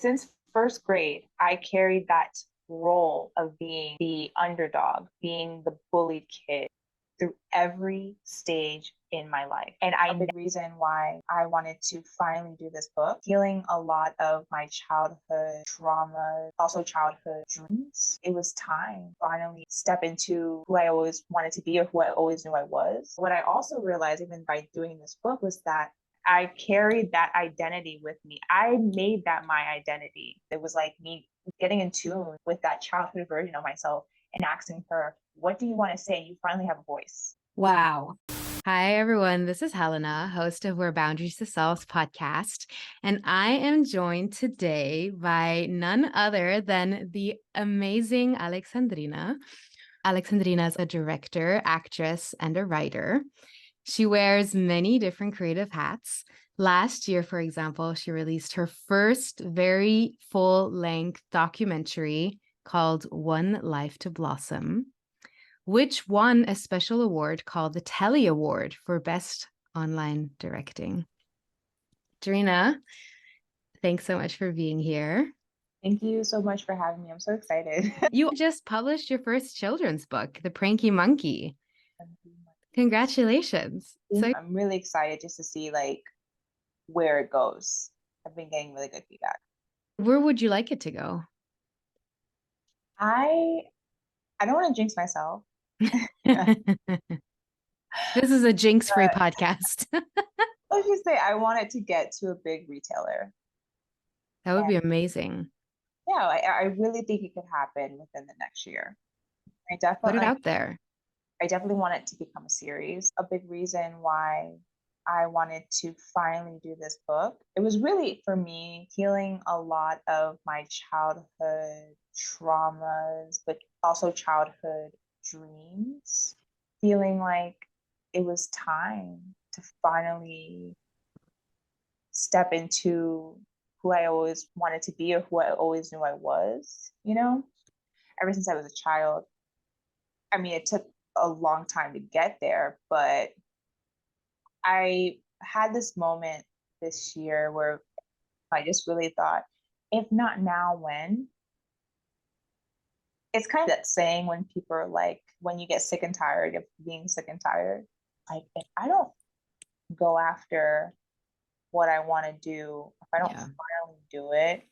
Since first grade, I carried that role of being the underdog, being the bullied kid through every stage in my life. And I the reason why I wanted to finally do this book, healing a lot of my childhood trauma, also childhood dreams. It was time to finally step into who I always wanted to be or who I always knew I was. What I also realized, even by doing this book, was that I carried that identity with me. I made that my identity. It was like me getting in tune with that childhood version of myself and asking her, what do you want to say? You finally have a voice. Wow. Hi, everyone. This is Helena, host of Where Boundaries to Self podcast. And I am joined today by none other than the amazing Alexandrina. Alexandrina is a director, actress, and a writer. She wears many different creative hats. Last year, for example, she released her first very full-length documentary called One Life to Blossom, which won a special award called the Telly Award for Best Online Directing. Drina, thanks so much for being here. Thank you so much for having me. I'm so excited. You just published your first children's book, The Pranky Monkey. Congratulations. So I'm really excited just to see where it goes. I've been getting really good feedback. where would you like it to go? I don't want to jinx myself. This is a jinx-free podcast. Let's just say I want it to get to a big retailer. That would be amazing. Yeah, I really think it could happen within the next year. Put it out there. I definitely want it to become a series. A big reason why I wanted to finally do this book, it was really for me healing a lot of my childhood traumas, but also childhood dreams. Feeling like it was time to finally step into who I always wanted to be or who I always knew I was, ever since I was a child. I mean, it took a long time to get there, but I had this moment this year where I just really thought, if not now, when? It's kind of that saying when people are like, when you get sick and tired of being sick and tired, like, if I don't go after what I want to do, if I don't finally do it,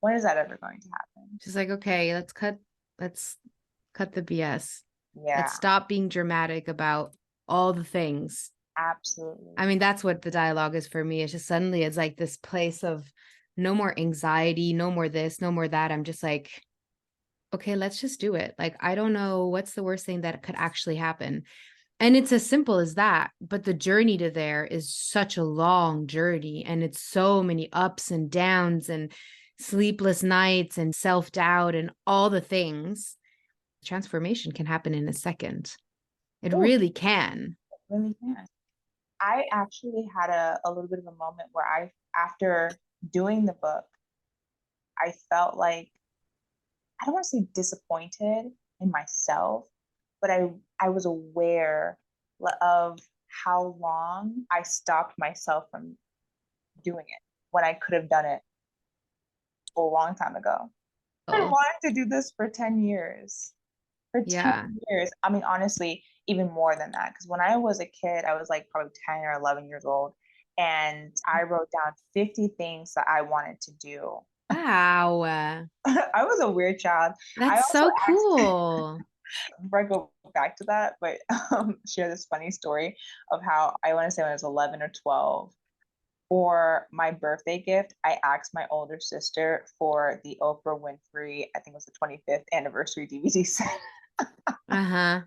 when is that ever going to happen? She's like, okay, let's cut the BS. Yeah. Let's stop being dramatic about all the things. Absolutely. I mean, that's what the dialogue is for me. It's just suddenly it's like this place of no more anxiety, no more this, no more that. I'm just like, okay, let's just do it. Like, I don't know what's the worst thing that could actually happen. And it's as simple as that. But the journey to there is such a long journey. And it's so many ups and downs and sleepless nights and self-doubt and all the things. Transformation can happen in a second. It really can. It really can. I actually had a little bit of a moment where after doing the book, I felt like, I don't want to say disappointed in myself, but I was aware of how long I stopped myself from doing it when I could have done it a long time ago. I wanted to do this for 10 years. For 10 years. I mean, honestly, even more than that. Because when I was a kid, I was like probably 10 or 11 years old. And I wrote down 50 things that I wanted to do. Wow. I was a weird child. That's so cool. Before I go back to that, but share this funny story of how I want to say when I was 11 or 12, for my birthday gift, I asked my older sister for the Oprah Winfrey, I think it was the 25th anniversary DVD set. Uh-huh.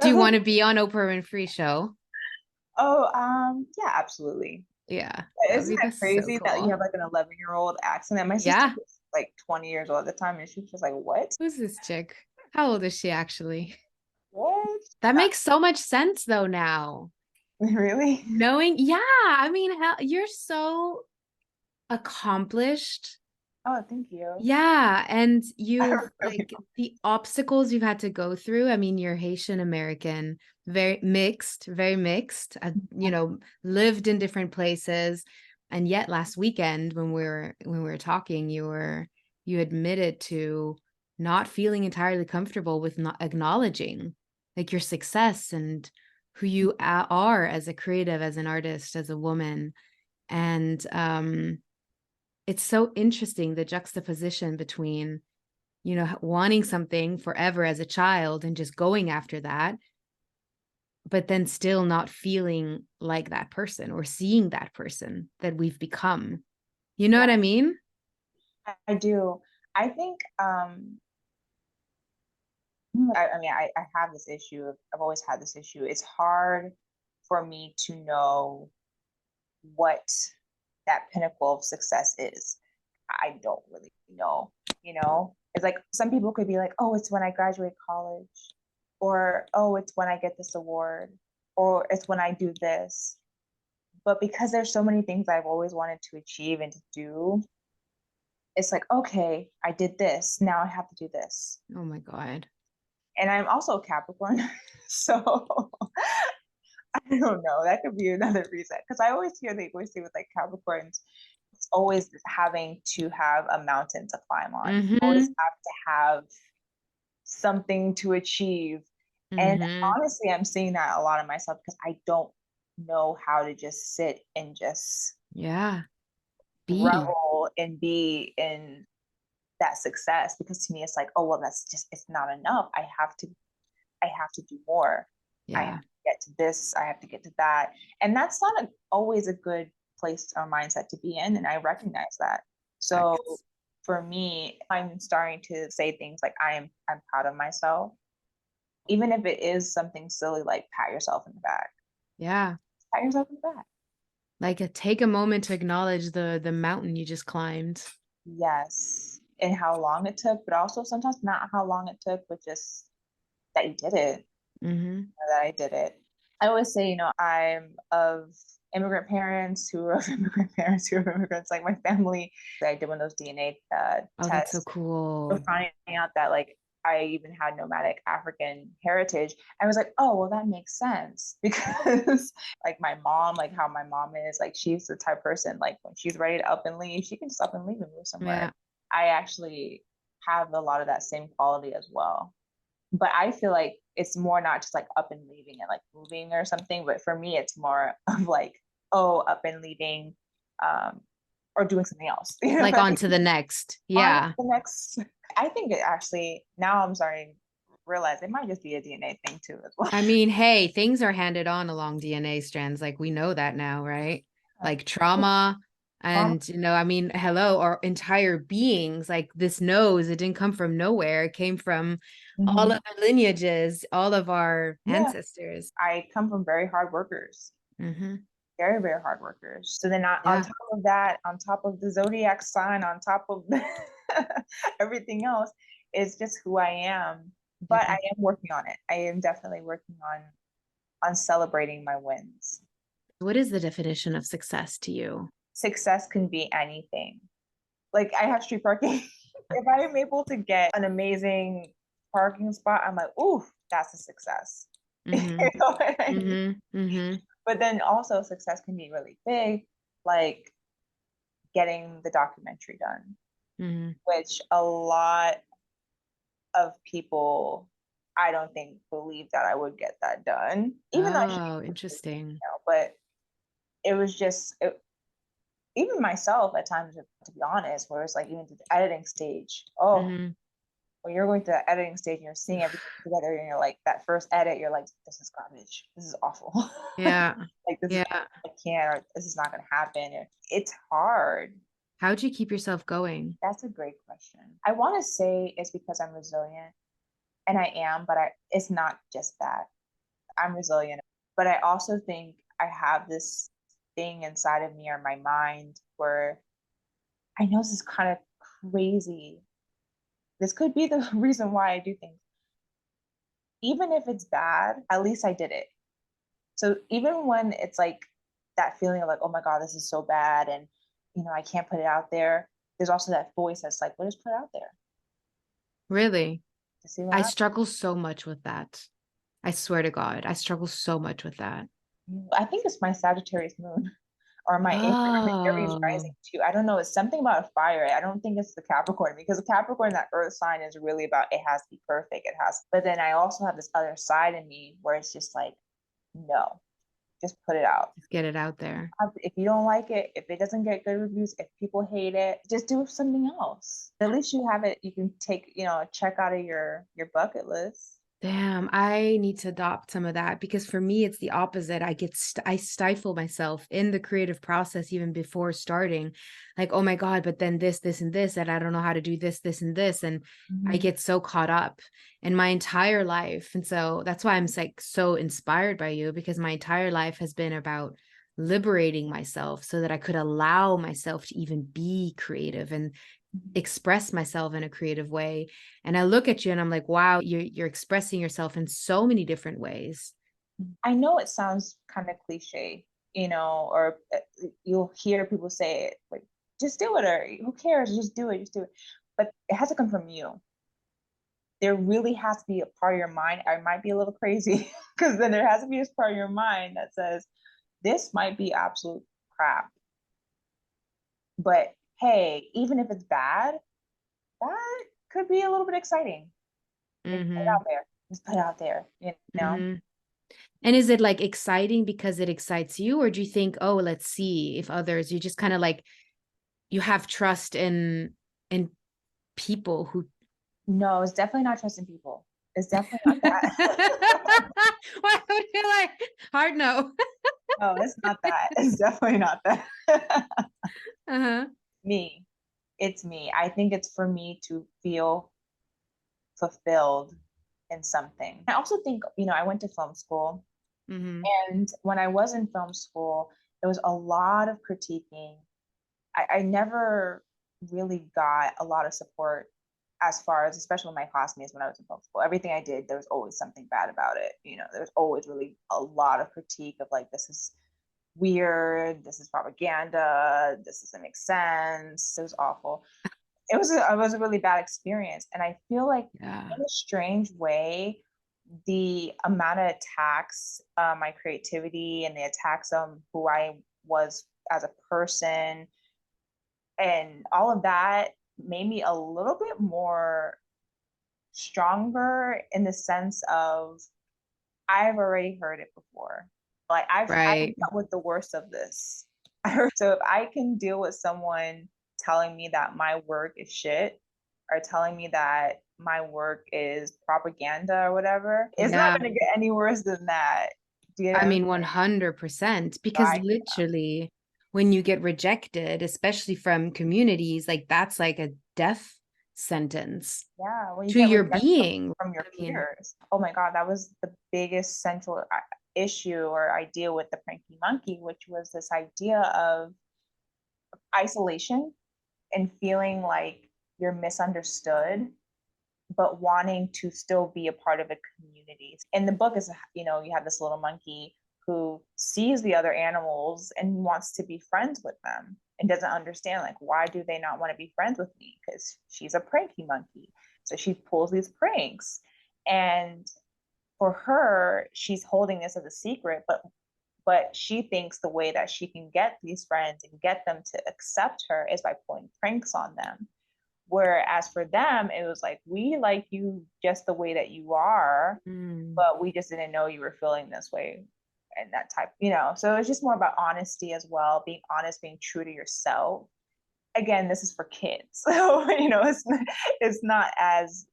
Do you want to be on Oprah Winfrey show? Oh, yeah, absolutely. Yeah. Isn't that crazy that you have like an 11-year-old accent? My sister was like 20 years old at the time, and she was just like, what? Who's this chick? How old is she actually? What? That makes so much sense though now. Really? Knowing, I mean, you're so accomplished. Oh, thank you. Yeah, and you like the obstacles you've had to go through. I mean, you're Haitian American, very mixed, lived in different places, And yet last weekend when we were talking, you admitted to not feeling entirely comfortable with not acknowledging like your success and who you are as a creative, as an artist, as a woman. And it's so interesting, the juxtaposition between, wanting something forever as a child and just going after that, but then still not feeling like that person or seeing that person that we've become. You know Yeah, what I mean? I do. I think I mean I have this issue. I've always had this issue. It's hard for me to know what that pinnacle of success is. I don't really know, you know? It's like some people could be like, oh, it's when I graduate college, or oh, it's when I get this award, or it's when I do this. But because there's so many things I've always wanted to achieve and to do, it's like, okay, I did this. Now I have to do this. Oh my God. And I'm also a Capricorn. So I don't know. That could be another reason. Because I always hear they always say with like Capricorns, it's always having to have a mountain to climb on. You always Mm-hmm. have to have something to achieve. And Mm-hmm. honestly, I'm seeing that a lot of myself because I don't know how to just sit and just Yeah. Be. revel and be in that success. Because to me, it's like, oh well, that's just it's not enough. I have to do more. I have Yeah. to get to this. I have to get to that. And that's not always a good place or mindset to be in. And I recognize that. So Facts. for me, I'm starting to say things like I'm proud of myself, even if it is something silly like pat yourself in the back. Yeah. Pat yourself in the back. Like take a moment to acknowledge the mountain you just climbed. Yes. And how long it took, but also sometimes not how long it took, but just that you did it, Mm-hmm. that I did it. I always say, I'm of immigrant parents who are of immigrant parents who are immigrants, like my family. I did one of those DNA Oh, that's so tests for cool. finding out that like I even had nomadic African heritage. I was like, oh, well, that makes sense because like my mom, like how my mom is, like she's the type of person, like when she's ready to up and leave, she can just up and leave and move somewhere. Yeah. I actually have a lot of that same quality as well. But I feel like it's more not just like up and leaving and like moving or something, but for me it's more of like, oh, up and leaving, um or doing something else. Like I on think to the next. on Yeah. the next, I think it actually, now I'm starting to realize it might just be a DNA thing too as well. I mean, hey, things are handed on along DNA strands. Like we know that now, right? Like trauma. Trauma. And, I mean, hello, our entire beings, like this nose, it didn't come from nowhere. It came from all Mhm. of the lineages, all of our Yeah, ancestors. I come from very hard workers, Hmm. very, very hard workers. So then on Yeah. top of that, on top of the zodiac sign, on top of everything else, is just who I am. But I Yeah. am working on it. I am definitely working on celebrating my wins. What is the definition of success to you? Success can be anything. Like I have street parking. If I am able to get an amazing parking spot, I'm like, ooh, that's a success. You Mm-hmm. know what I mean? Mm-hmm. Mm-hmm. But then also success can be really big, like getting the documentary done, Mm-hmm. which a lot of people I don't think believe that I would get that done, even though I should, Oh, interesting. but it was just even myself at times, to be honest, where it's like even to the editing stage. Oh, Mm-hmm. when you're going to the editing stage and you're seeing everything together and you're like that first edit, you're like, this is garbage. This is awful. Yeah. Like this is Yeah. I can't or this is not gonna happen. It's hard. How'd you keep yourself going? That's a great question. I want to say it's because I'm resilient and I am, but it's not just that. I'm resilient, but I also think I have this thing inside of me or my mind where I know this is kind of crazy. This could be the reason why I do things. Even if it's bad, at least I did it. So even when it's like that feeling of like, oh my God, this is so bad and I can't put it out there, there's also that voice that's like, well, just put it out there Really? to see what I happens. struggle so much with that. I swear to God, I struggle so much with that. I think it's my Sagittarius moon. or my Aries Oh, rising too. I don't know. It's something about a fire. I don't think it's the Capricorn, because the Capricorn, that earth sign, is really about it has to be perfect. It has, but then I also have this other side in me where it's just like, no, just put it out. just get it out there. If you don't like it, if it doesn't get good reviews, if people hate it, just do something else. At least you have it. You can take, check out of your bucket list. Damn, I need to adopt some of that because for me, it's the opposite. I stifle myself in the creative process even before starting. Like, oh my God, but then this, and this, and I don't know how to do this, and this. And I Mhm. get so caught up in my entire life. And so that's why I'm like so inspired by you, because my entire life has been about liberating myself so that I could allow myself to even be creative and express myself in a creative way. And I look at you and I'm like, wow, you're expressing yourself in so many different ways. I know it sounds kind of cliche, or you'll hear people say it like, just do it, or who cares? Just do it, just do it. But it has to come from you. There really has to be a part of your mind. I might be a little crazy because then there has to be this part of your mind that says, this might be absolute crap. But hey, even if it's bad, that could be a little bit exciting. Just put it Mm-hmm. out there. Just put it out there, Mm-hmm. And is it like exciting because it excites you, or do you think, oh, let's see if others, you just kind of like you have trust in people who No, it's definitely not trusting people. It's definitely not that. why would you like hard no? No, it's not that. It's definitely not that. Uh-huh. Me. It's me. I think it's for me to feel fulfilled in something. I also think, I went to film school, Mm-hmm. and when I was in film school, there was a lot of critiquing. I never really got a lot of support, as far as, especially with my classmates when I was in film school. Everything I did, there was always something bad about it. There was always really a lot of critique of like, this is weird, this is propaganda, this doesn't make sense. It was awful. It was a really bad experience. And I feel like Yeah. in a strange way, the amount of attacks, my creativity, and the attacks on who I was as a person, and all of that made me a little bit more stronger, in the sense of, I've already heard it before. Like, I've Right. dealt with the worst of this. So if I can deal with someone telling me that my work is shit, or telling me that my work is propaganda or whatever, it's not Yeah. going to get any worse than that. Do you know I what I'm mean, saying? 100%, because Right. literally when you get rejected, especially from communities, like that's like a death sentence Yeah, when you to get your rejected being. from I your mean, peers. Oh my God, that was the biggest central issue or idea with the Pranky Monkey, which was this idea of isolation and feeling like you're misunderstood, but wanting to still be a part of a community. In the book is, you have this little monkey who sees the other animals and wants to be friends with them, and doesn't understand, like, why do they not want to be friends with me? Because she's a pranky monkey. So she pulls these pranks. And for her, she's holding this as a secret, but she thinks the way that she can get these friends and get them to accept her is by pulling pranks on them. Whereas for them, it was like, we like you just the way that you are, mm, but we just didn't know you were feeling this way, and that type. So it's just more about honesty as well, being honest, being true to yourself. Again, this is for kids. So, it's not as.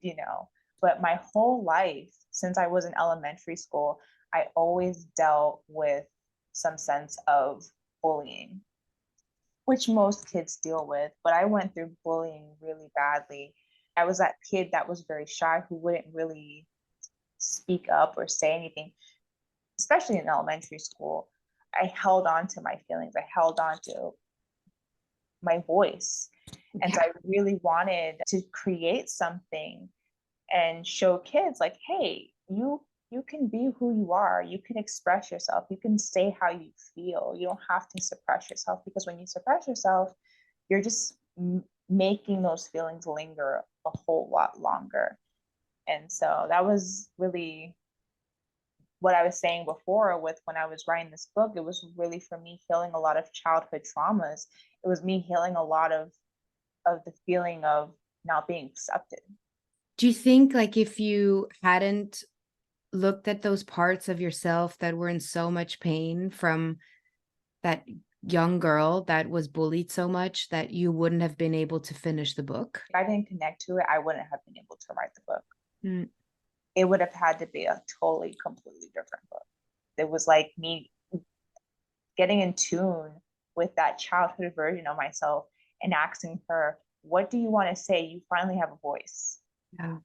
But my whole life, since I was in elementary school, I always dealt with some sense of bullying, which most kids deal with, but I went through bullying really badly. I was that kid that was very shy, who wouldn't really speak up or say anything, especially in elementary school. I held on to my feelings, I held on to my voice. And so yeah. I really wanted to create something and show kids, like, hey, you can be who you are, you can express yourself, you can say how you feel, you don't have to suppress yourself, because when you suppress yourself, you're just making those feelings linger a whole lot longer. And so that was really what I was saying before with when I was writing this book, it was really for me healing a lot of childhood traumas. It was me healing a lot of the feeling of not being accepted. Do you think like if you hadn't looked at those parts of yourself that were in so much pain from that young girl that was bullied so much that you wouldn't have been able to finish the book? If I didn't connect to it, I wouldn't have been able to write the book. Mm. It would have had to be a totally, completely different book. It was like me getting in tune with that childhood version of myself and asking her, what do you want to say? You finally have a voice. Yeah.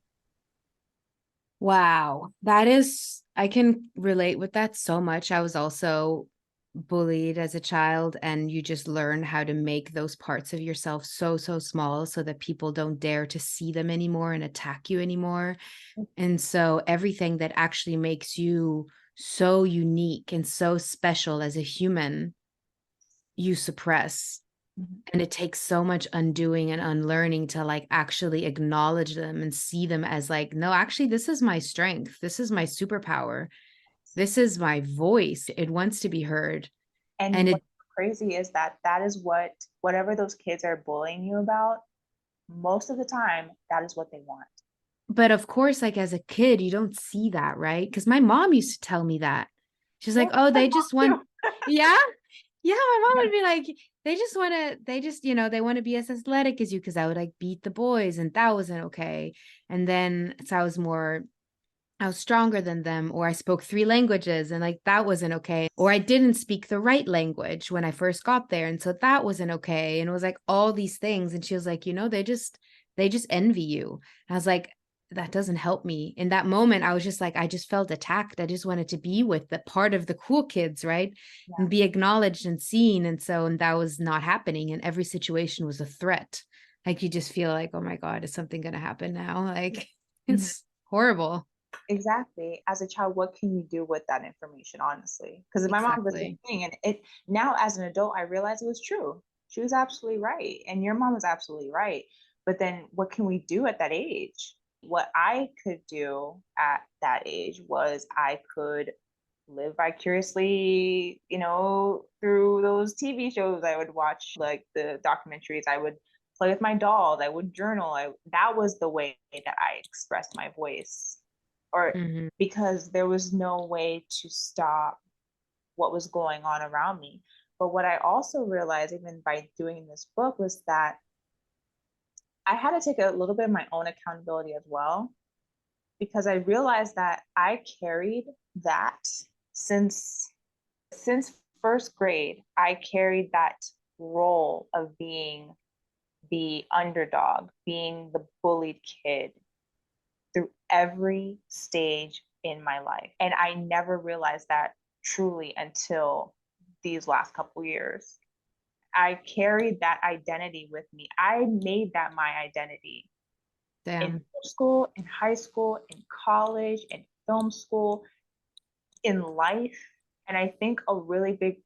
Wow. That is, I can relate with that so much. I was also bullied as a child, and you just learn how to make those parts of yourself so, so small so that people don't dare to see them anymore and attack you anymore. And so everything that actually makes you so unique and so special as a human, you suppress. Mhm. And it takes so much undoing and unlearning to like actually acknowledge them and see them as like, no, actually, this is my strength. This is my superpower. This is my voice. It wants to be heard. And And what's it, crazy is that that is whatever those kids are bullying you about, most of the time, that is what they want. but of course, like as a kid, you don't see that, right? Because my mom used to tell me that. She's Yeah, like, oh, my they just mom want, too. yeah. Yeah, my mom Yeah. would be like, they just, they want to be as athletic as you because I would like beat the boys and that wasn't okay. And then, so I was stronger than them, or I spoke three languages and like that wasn't okay. Or I didn't speak the right language when I first got there. And so that wasn't okay. And it was like all these things. And she was like, they just envy you. And I was like, that doesn't help me. In that moment, I was just like, I just felt attacked. I just wanted to be with the part of the cool kids, right? Yeah. And be acknowledged and seen. And that was not happening. And every situation was a threat. Like you just feel like, oh my God, is something going to happen now? Like Mhm. it's horrible. Exactly. As a child, what can you do with that information, honestly? Because my mom did the same Exactly. thing. And it now as an adult, I realized it was true. She was absolutely right. And your mom was absolutely right. But then what can we do at that age? What I could do at that age was I could live vicariously, through those TV shows I would watch, like the documentaries. I would play with my dolls. I would journal. That was the way that I expressed my voice, or Mhm. because there was no way to stop what was going on around me. But what I also realized, even by doing this book, was that I had to take a little bit of my own accountability as well, because I realized that I carried that since first grade. I carried that role of being the underdog, being the bullied kid through every stage in my life. And I never realized that truly until these last couple years. I carried that identity with me. I made that my identity in Damn. middle school, in high school, in college, in film school, in life. And I think a really big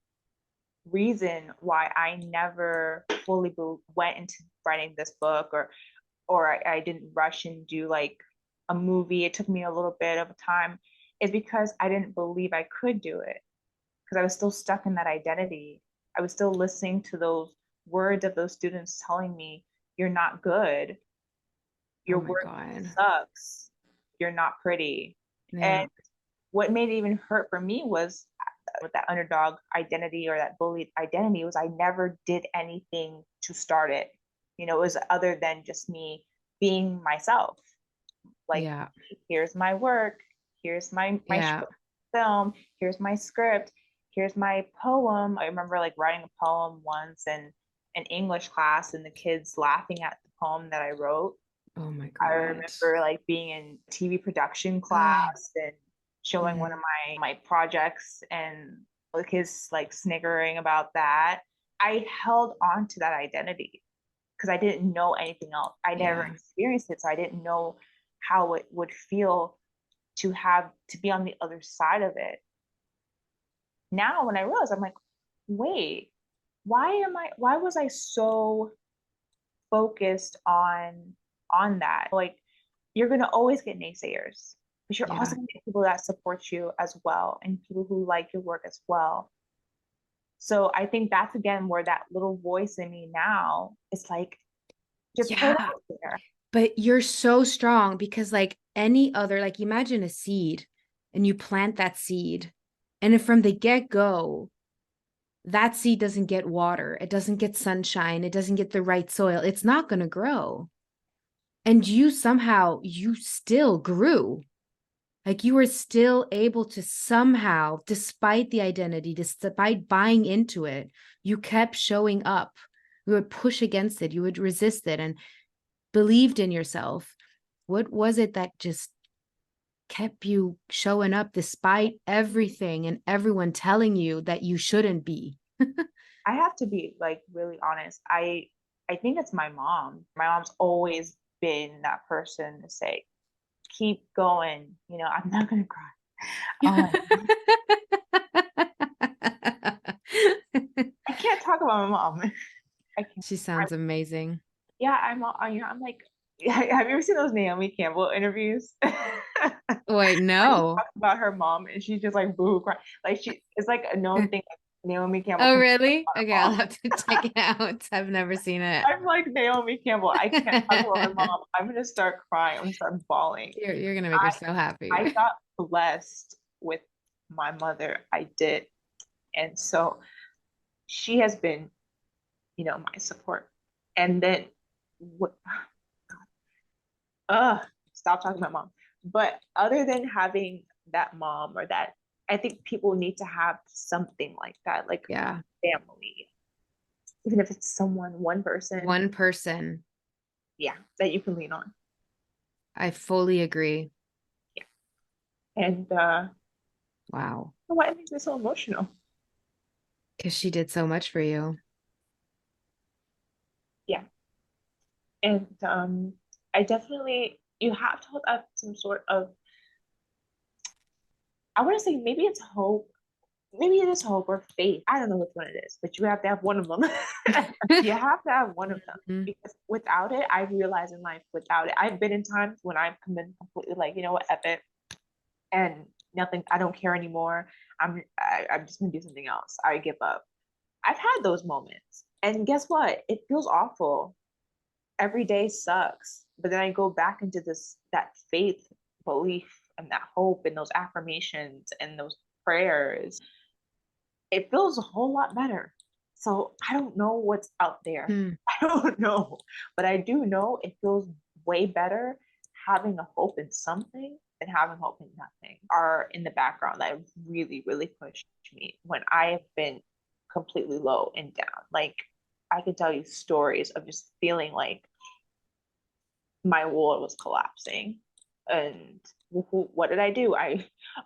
reason why I never fully went into writing this book, or I didn't rush and do like a movie. It took me a little bit of time, is because I didn't believe I could do it, because I was still stuck in that identity. I was still listening to those words of those students telling me, you're not good, Oh your my work God. sucks, you're not pretty. And Yeah. what made it even hurt for me was with that underdog identity or that bullied identity was I never did anything to start it. It was other than just me being myself. Like, Yeah. here's my work, here's my Yeah. short film, here's my script, here's my poem. I remember like writing a poem once in an English class and the kids laughing at the poem that I wrote. Oh my I God. remember like being in TV production Ah. class and showing one of Mhm. my projects, and the kids like sniggering about that. I held on to that identity because I didn't know anything else. I never Yeah. experienced it, so I didn't know how it would feel to be on the other side of it. Now when I realize, I'm like, wait, why was I so focused on that? Like, you're gonna always get naysayers. but you're Yeah. also going to get people that support you as well and people who like your work as well. So I think that's again where that little voice in me now is like, just put it Yeah. out there. But you're so strong because like any other, like imagine a seed and you plant that seed. And if from the get-go, that seed doesn't get water, it doesn't get sunshine, it doesn't get the right soil, it's not going to grow. And you somehow, you still grew. Like you were still able to somehow, despite the identity, despite buying into it, you kept showing up. You would push against it, you would resist it and believed in yourself. What was it that just kept you showing up despite everything and everyone telling you that you shouldn't be? I have to be like really honest. I think it's my mom. My mom's always been that person to say, keep going. You know, I'm not gonna cry. I can't talk about my mom. I can't. She sounds amazing. Yeah, I'm like, have you ever seen those Naomi Campbell interviews? Wait, Where she no. talks about her mom and she's just like boo cry. Like she it's like a known thing that Naomi Campbell Oh, complains really? about her Okay, I'll mom. have to check it out. I've never seen it. I'm like Naomi Campbell. I can't talk about my mom. I'm gonna start crying. I'm gonna start bawling. You're gonna make her so I happy. got blessed with my mother. I did. And so she has been, you know, my support. And then what stop talking about mom. But other than having that mom or that, I think people need to have something like that, like Yeah. family, even if it's someone, one person, One person. yeah, that you can lean on. I fully agree. Yeah. And Wow. why it makes me so emotional. Because she did so much for you. Yeah. And I definitely, you have to hold up some sort of, I want to say maybe it's hope. Maybe it is hope or faith. I don't know which one it is, but you have to have one of them. You have to have one of them Mhm. because without it, I realize in life, without it, I've been in times when I've been completely like, you know what, F it, and nothing. I don't care anymore. I'm just gonna do something else. I give up. I've had those moments, and guess what? It feels awful. Every day sucks, but then I go back into that faith, belief, and that hope, and those affirmations and those prayers. It feels a whole lot better. So I don't know what's out there. Hmm. I don't know, but I do know it feels way better having a hope in something than having hope in nothing are in the background that really, really pushed me when I have been completely low and down. Like I could tell you stories of just feeling like my world was collapsing. And what did I do? I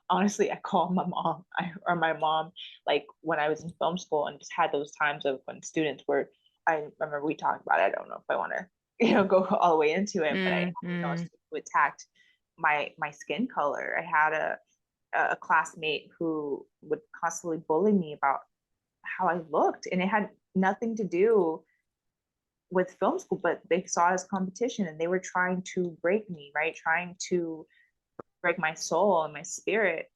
honestly, I called my mom or my mom, like when I was in film school and just had those times of when students were, I remember we talked about it. I don't know if I want to, go all the way into it, but I, a Mm-hmm. student who attacked my skin color. I had a classmate who would constantly bully me about how I looked, and it had nothing to do with film school, but they saw it as competition and they were trying to break me, right? Trying to break my soul and my spirit.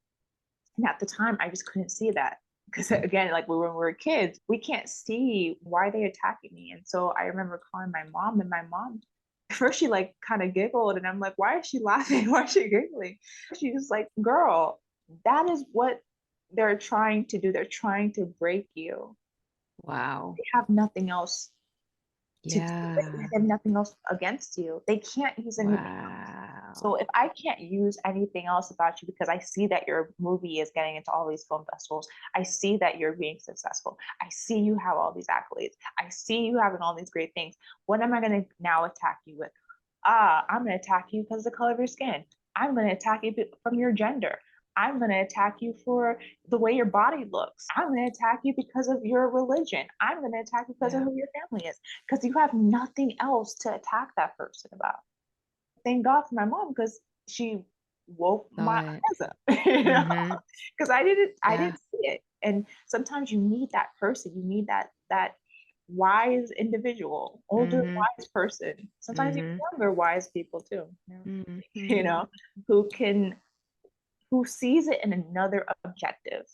And at the time, I just couldn't see that. Because again, like when we were kids, we can't see why they attacking me. And so I remember calling my mom, and my mom, first she like kind of giggled, and I'm like, why is she laughing? Why is she giggling? She was like, girl, that is what they're trying to do. They're trying to break you. Wow. They have nothing else to do. They Yeah. have nothing else against you. They can't use anything. So Wow. if I can't use anything else about you because I see that your movie is getting into all these film festivals, I see that you're being successful, I see you have all these accolades, I see you having all these great things, what am I going to now attack you with? I'm going to attack you because of the color of your skin. I'm going to attack you from your gender. I'm going to attack you for the way your body looks. I'm going to attack you because of your religion. I'm going to attack you because of Yeah. who your family is, because you have nothing else to attack that person about. Thank God for my mom because she woke Saw my it. eyes up, Mm-hmm. because I didn't Yeah. see it. And sometimes you need that person, you need that wise individual, older Mm-hmm. wise person, sometimes even Mm-hmm. younger wise people too, Mm-hmm. you know, who can who sees it in another objective.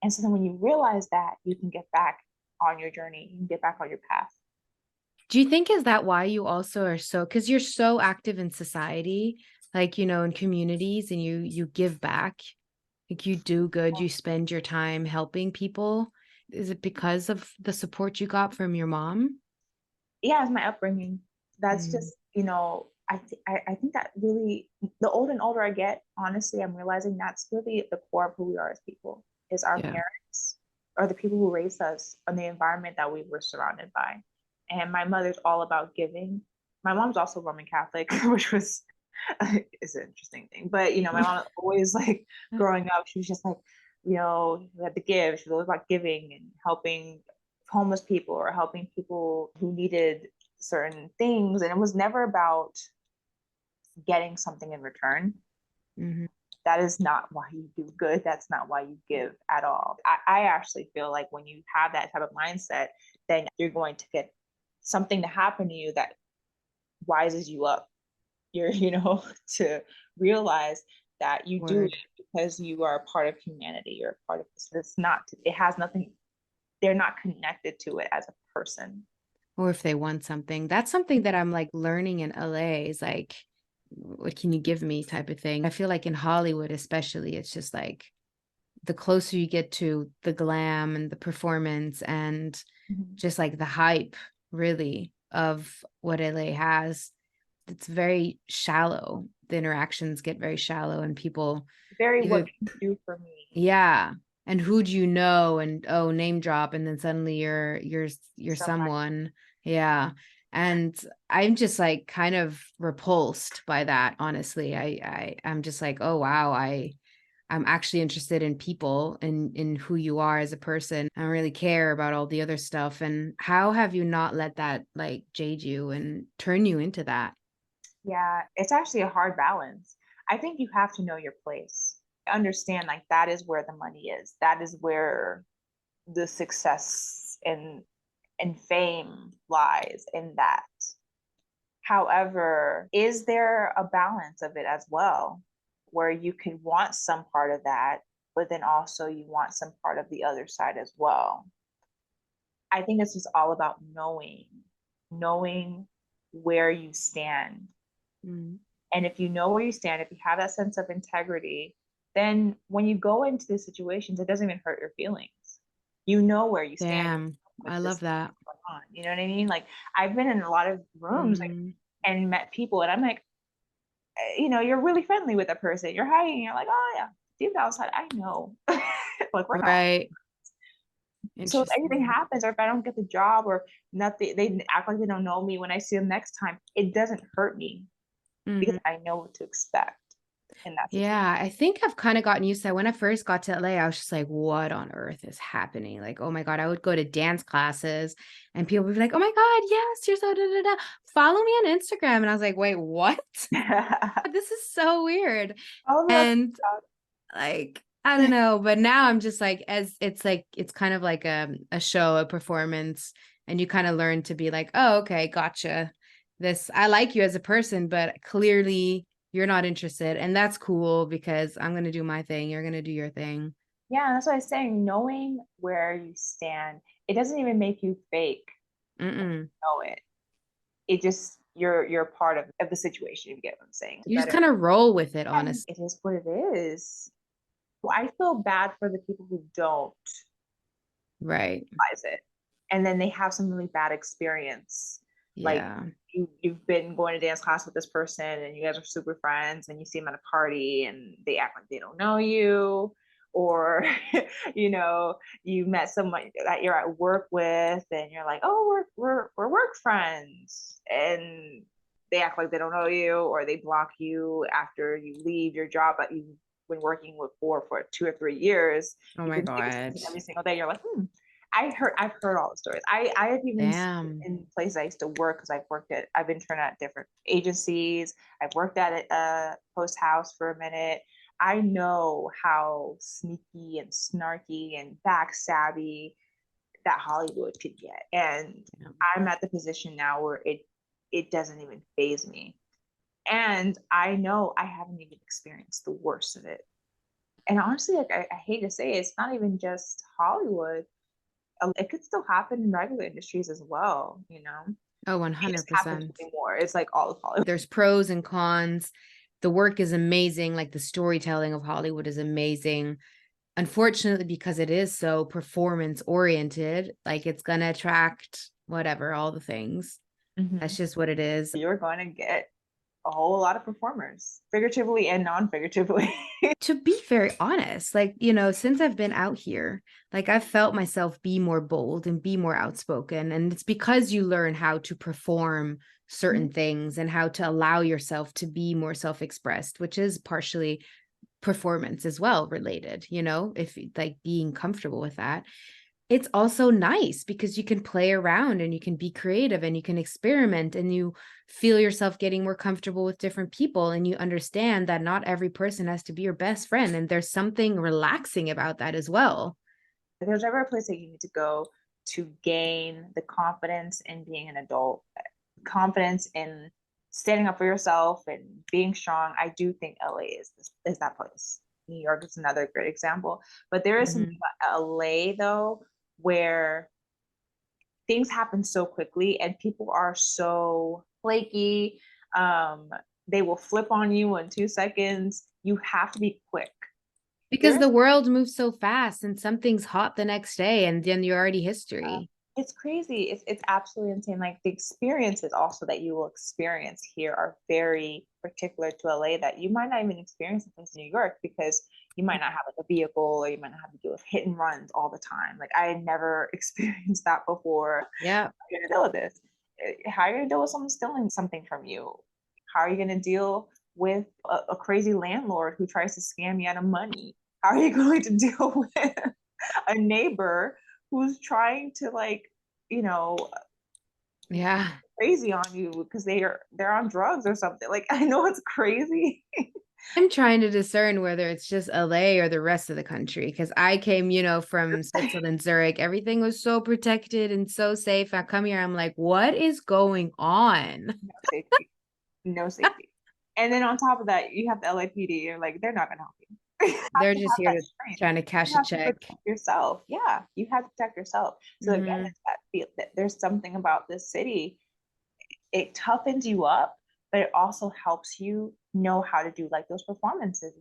And so then when you realize that, you can get back on your journey, you can get back on your path. Do you think is that why you also are so, because you're so active in society, like, in communities, and you give back, like you do good, you spend your time helping people. Is it because of the support you got from your mom? Yeah, it's my upbringing. That's Mm, just, I think that really, the older and older I get, honestly, I'm realizing that's really the core of who we are as people, is our yeah. parents or the people who raised us and the environment that we were surrounded by. And my mother's all about giving. My mom's also Roman Catholic, which was is an interesting thing. But my mom always like growing up, she was just like, we had to give. She was always about giving and helping homeless people or helping people who needed certain things. And it was never about getting something in return. Mhm. That is not why you do good. That's not why you give at all. I actually feel like when you have that type of mindset, then you're going to get something to happen to you that wises you up. You're, to realize that you do it Word. because you are a part of humanity. You're a part of this. It's not, it has nothing, they're not connected to it as a person. Or if they want something. That's something that I'm like learning in LA is like, what can you give me type of thing. I feel like in Hollywood, especially, it's just like the closer you get to the glam and the performance and Mhm. just like the hype, really, of what LA has, it's very shallow. The interactions get very shallow, and people Very what either, can you do for me? yeah. And who do you know? And oh, name drop, and then suddenly you're Somebody. someone. Yeah. And I'm just like kind of repulsed by that, honestly. I'm just like, oh wow, I'm actually interested in people and in who you are as a person. I don't really care about all the other stuff. And how have you not let that like jade you and turn you into that? Yeah, it's actually a hard balance. I think you have to know your place. Understand like that is where the money is. That is where the success and fame lies in that. However, is there a balance of it as well, where you could want some part of that, but then also you want some part of the other side as well? I think it's just all about knowing where you stand. Mm. And if you know where you stand, if you have that sense of integrity, then when you go into these situations, it doesn't even hurt your feelings. You know where you stand Damn. with I this love that. going on. You know what I mean? Like I've been in a lot of rooms like, Mm. and met people, and I'm like, you're really friendly with a person. You're hiding. You're like, oh yeah, deep down inside, I know. Like we're not. Right. So if anything Interesting. happens, or if I don't get the job, or nothing, they act like they don't know me when I see them next time. It doesn't hurt me because Mhm. I know what to expect in that situation. Yeah, I think I've kind of gotten used to that. When I first got to LA, I was just like, what on earth is happening? Like, oh my God, I would go to dance classes and people would be like, oh my God, yes, you're so da da da. Follow me on Instagram. And I was like, wait, what? This is so weird. Follow me on And TikTok. like, I don't know. But now I'm just like, as it's like, it's kind of like a show, a performance. And you kind of learn to be like, oh, okay, gotcha. I like you as a person, but clearly you're not interested. And that's cool because I'm going to do my thing. You're going to do your thing. Yeah, that's what I was saying. Knowing where you stand, it doesn't even make you fake. Mm-mm. Know it. It just you're part of the situation. You get what I'm saying? You just Better. kind of roll with it, And honestly. it is what it is. Well, I feel bad for the people who don't Right. realize it, and then they have some really bad experience. Like Yeah. you've been going to dance class with this person, and you guys are super friends, and you see them at a party, and they act like they don't know you, or you met someone that you're at work with, and you're like, oh, we're work friends, and they act like they don't know you, or they block you after you leave your job that you've been working with for 2 or 3 years. Oh You've my been seeing this God. person every single day. You're like, I've heard all the stories. I have even seen Damn. in places I used to work, because I've interned at different agencies. I've worked at a post house for a minute. I know how sneaky and snarky and backstabby that Hollywood could get. And Damn. I'm at the position now where it doesn't even faze me. And I know I haven't even experienced the worst of it. And honestly, like I hate to say it, it's not even just Hollywood. It could still happen in regular industries as well, you know? Oh, It just happens 100%. way more. It's like all of Hollywood. There's pros and cons. The work is amazing. Like the storytelling of Hollywood is amazing. Unfortunately, because it is so performance oriented, like it's going to attract whatever, all the things. That's Mhm. just what it is. You're going to get a whole lot of performers, figuratively and non-figuratively. To be very honest, like, since I've been out here, like I've felt myself be more bold and be more outspoken. And it's because you learn how to perform certain things and how to allow yourself to be more self-expressed, which is partially performance as well related, if like being comfortable with that. It's also nice because you can play around and you can be creative and you can experiment and you feel yourself getting more comfortable with different people and you understand that not every person has to be your best friend, and there's something relaxing about that as well. If there's ever a place that you need to go to gain the confidence in being an adult, confidence in standing up for yourself and being strong, I do think LA is that place. New York is another great example, but there is something Mhm. about LA though where things happen so quickly and people are so flaky. Um, they will flip on you in 2 seconds. You have to be quick. Because There, the world moves so fast and something's hot the next day and then you're already uh, history. it's crazy. It's absolutely insane. Like the experiences also that you will experience here are very particular to LA that you might not even experience in places in New York because you might not have like a vehicle or you might not have to deal with hit and runs all the time. Like I had never experienced that before. Yeah. How are you gonna deal with this? How are you gonna deal with someone stealing something from you? How are you gonna deal with a crazy landlord who tries to scam you out of money? How are you going to deal with a neighbor who's trying to like, you know, Yeah. crazy on you because they're on drugs or something? Like I know it's crazy. I'm trying to discern whether it's just LA or the rest of the country because I came, from Switzerland, Zurich. Everything was so protected and so safe. I come here, I'm like, what is going on? No safety. No safety. And then on top of that, you have the LAPD. You're like, they're not gonna help you. You have They're to just have here that to strength. trying to You cash a have to check. protect yourself. Yeah, you have to protect yourself. So again, Hmm. it's that feel that there's something about this city. It toughens you up, but it also helps you know how to do like those performances,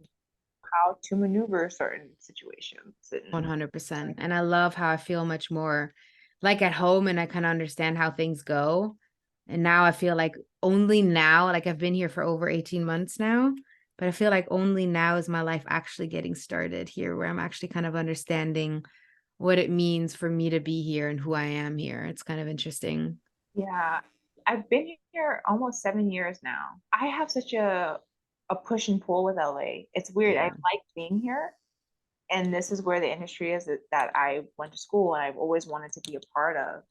how to maneuver certain situations. And 100%. And I love how I feel much more like at home and I kind of understand how things go. And now I feel like only now, like I've been here for over 18 months now, but I feel like only now is my life actually getting started here, where I'm actually kind of understanding what it means for me to be here and who I am here. It's kind of interesting. yeah, I've been here almost 7 years now. I have such a push and pull with LA. It's weird. I Yeah. like being here, and this is where the industry is that I went to school and I've always wanted to be a part of.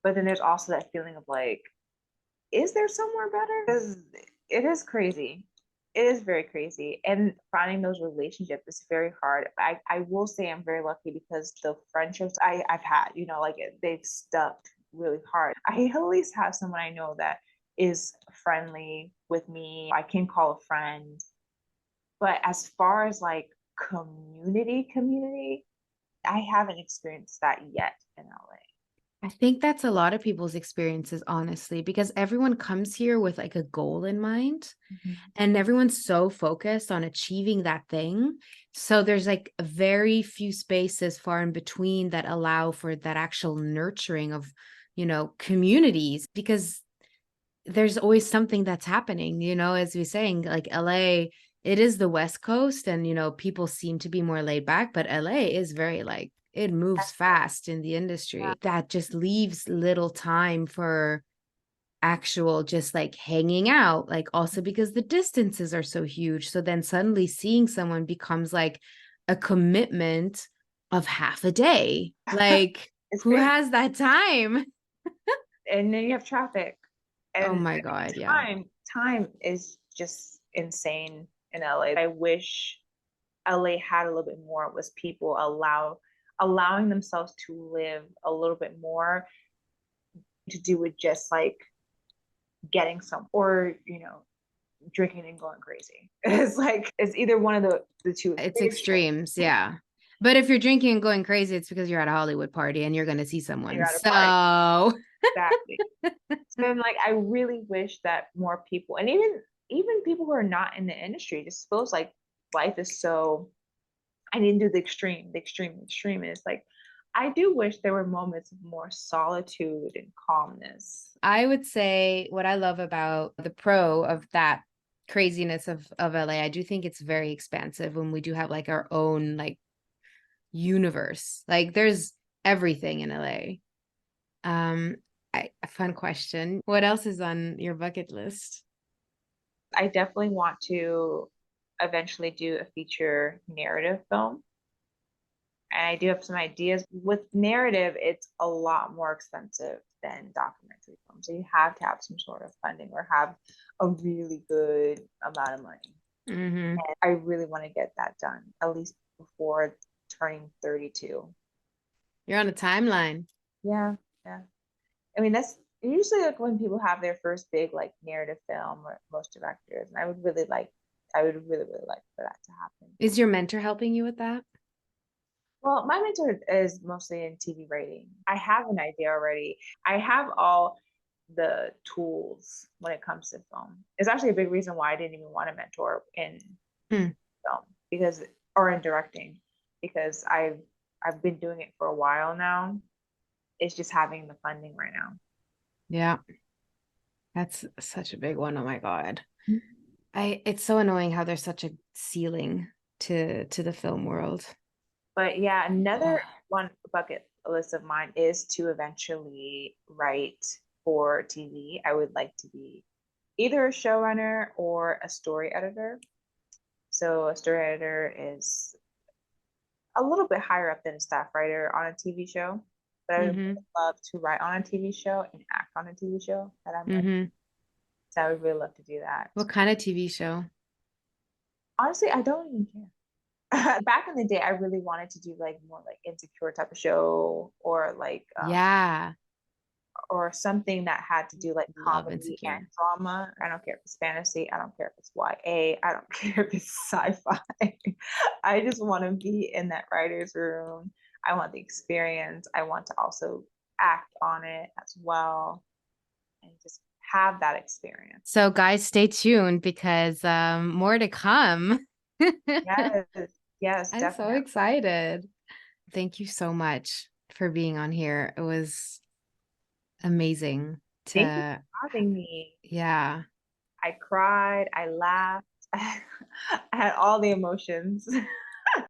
But then there's also that feeling of like, is there somewhere better? Because it is crazy. It is very crazy. And finding those relationships is very hard. I will say I'm very lucky because the friendships I've had, like they've stuck really hard. I at least have someone I know that is friendly with me. I can call a friend. But as far as like community, I haven't experienced that yet in LA. I think that's a lot of people's experiences, honestly, because everyone comes here with like a goal in mind. Mhm. And everyone's so focused on achieving that thing. So there's like very few spaces far in between that allow for that actual nurturing of, communities, because there's always something that's happening, as we're saying, like LA, it is the West Coast and, people seem to be more laid back, but LA is very like, it moves fast in the Yeah. industry. That just leaves little time for actual just like hanging out, like also because the distances are so huge, so then suddenly seeing someone becomes like a commitment of half a day, like It's who crazy. has that time? And then you have traffic. Oh And my god, yeah. time is just insane in LA. I wish LA had a little bit more was people allowing themselves to live a little bit more to do with just like getting some or drinking and going crazy. It's like it's either one of the two. It's extremes, yeah. But if you're drinking and going crazy, it's because you're at a Hollywood party and you're going to see someone. You're at a party. So Exactly. So I'm like, I really wish that more people, and even people who are not in the industry, just feels like life is so. I need to do the extreme, the extreme, the extreme. And it's like, I do wish there were moments of more solitude and calmness. I would say what I love about the pro of that craziness of LA, I do think it's very expansive when we do have like our own like universe. Like there's everything in LA. A fun question. What else is on your bucket list? I definitely want to eventually do a feature narrative film. And I do have some ideas. With narrative, it's a lot more expensive than documentary film. So you have to have some sort of funding or have a really good amount of money. Mm-hmm. And I really want to get that done, at least before turning 32. You're on a timeline. Yeah, yeah. I mean, that's usually like when people have their first big like narrative film, or most directors. And I would really like, I would really, really like for that to happen. Is your mentor helping you with that? Well, my mentor is mostly in TV writing. I have an idea already. I have all the tools when it comes to film. It's actually a big reason why I didn't even want a mentor in film because or in directing because I've been doing it for a while now. It's just having the funding right now. Yeah. That's such a big one. Oh my God. Mhm. It's so annoying how there's such a ceiling to the film world. But yeah, another one bucket list of mine is to eventually write for TV. I would like to be either a showrunner or a story editor. So a story editor is a little bit higher up than a staff writer on a TV show. But I would Mm-hmm. love to write on a TV show and act on a TV show that I'm in. Mm-hmm. So I would really love to do that. What kind of TV show? Honestly, I don't even care. Back in the day, I really wanted to do like more like insecure type of show or like Yeah. or something that had to do like Love comedy and Insecure. drama. I don't care if it's fantasy. I don't care if it's YA. I don't care if it's sci-fi. I just want to be in that writer's room. I want the experience. I want to also act on it as well and just have that experience. So guys, stay tuned because more to come. Yes, yes, I'm so definitely. excited. Thank you so much for being on here. It was amazing Thank you to, for having me. yeah. I cried, I laughed, I had all the emotions.